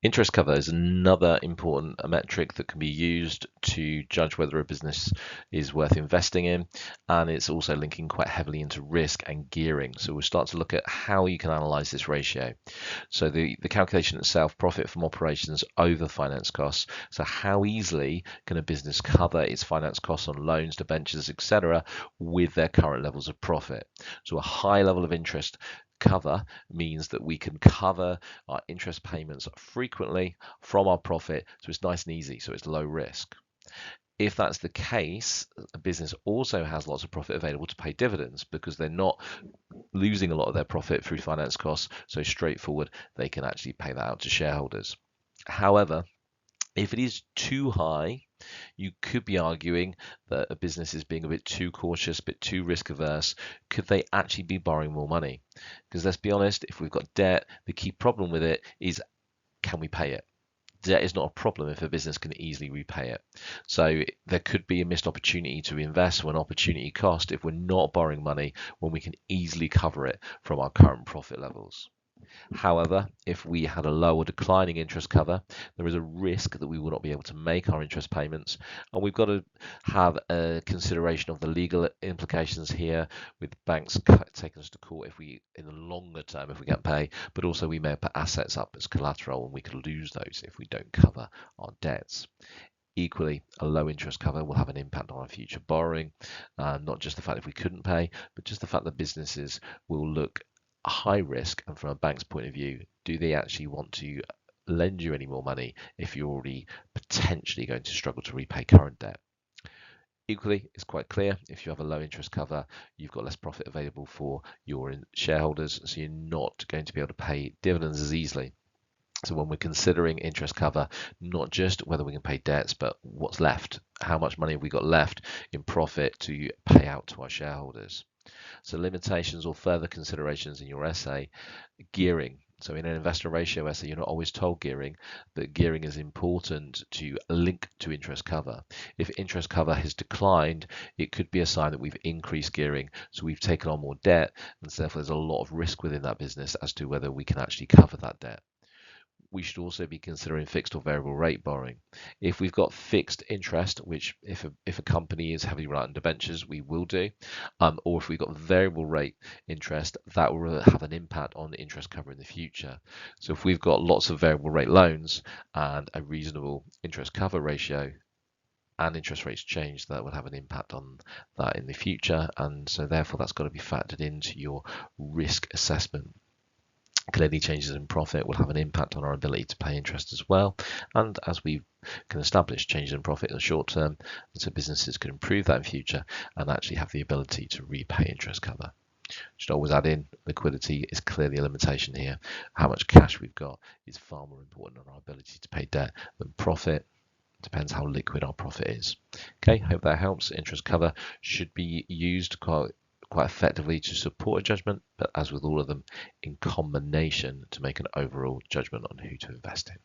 Interest cover is another important metric that can be used to judge whether a business is worth investing in, and it's also linking quite heavily into risk and gearing. So we'll start to look at how you can analyze this ratio. So the calculation itself, profit from operations over finance costs. So how easily can a business cover its finance costs on loans, debentures, etc., with their current levels of profit? So a high level of interest cover means that we can cover our interest payments frequently from our profit, so it's nice and easy, so it's low risk. If that's the case, a business also has lots of profit available to pay dividends because they're not losing a lot of their profit through finance costs, so straightforward, they can actually pay that out to shareholders. However, if it is too high, you could be arguing that a business is being a bit too cautious, a bit too risk averse. Could they actually be borrowing more money? Because let's be honest, if we've got debt, the key problem with it is, can we pay it? Debt is not a problem if a business can easily repay it. So there could be a missed opportunity to invest or an opportunity cost if we're not borrowing money when we can easily cover it from our current profit levels. However, if we had a low or declining interest cover, there is a risk that we will not be able to make our interest payments, and we've got to have a consideration of the legal implications here, with banks taking us to court if we, in the longer term, if we can't pay, but also we may put assets up as collateral and we could lose those if we don't cover our debts. Equally, a low interest cover will have an impact on our future borrowing, not just the fact if we couldn't pay, but just the fact that businesses will look high risk, and from a bank's point of view, do they actually want to lend you any more money if you're already potentially going to struggle to repay current debt? Equally, it's quite clear if you have a low interest cover, you've got less profit available for your shareholders, so you're not going to be able to pay dividends as easily. So when we're considering interest cover, not just whether we can pay debts, but what's left, how much money have we got left in profit to pay out to our shareholders? So limitations or further considerations in your essay, gearing. So in an investor ratio essay, you're not always told gearing, but gearing is important to link to interest cover. If interest cover has declined, it could be a sign that we've increased gearing, so we've taken on more debt, and so therefore there's a lot of risk within that business as to whether we can actually cover that debt. We should also be considering fixed or variable rate borrowing. If we've got fixed interest, which if a company is heavily reliant on debentures, we will do, or if we've got variable rate interest, that will have an impact on the interest cover in the future. So if we've got lots of variable rate loans and a reasonable interest cover ratio, and interest rates change, that will have an impact on that in the future, and so therefore that's got to be factored into your risk assessment. Clearly, changes in profit will have an impact on our ability to pay interest as well. And as we can establish changes in profit in the short term, so businesses can improve that in future and actually have the ability to repay interest cover. Should always add in, liquidity is clearly a limitation here. How much cash we've got is far more important on our ability to pay debt than profit. Depends how liquid our profit is. Okay, hope that helps. Interest cover should be used quite effectively to support a judgment, but as with all of them, in combination to make an overall judgment on who to invest in.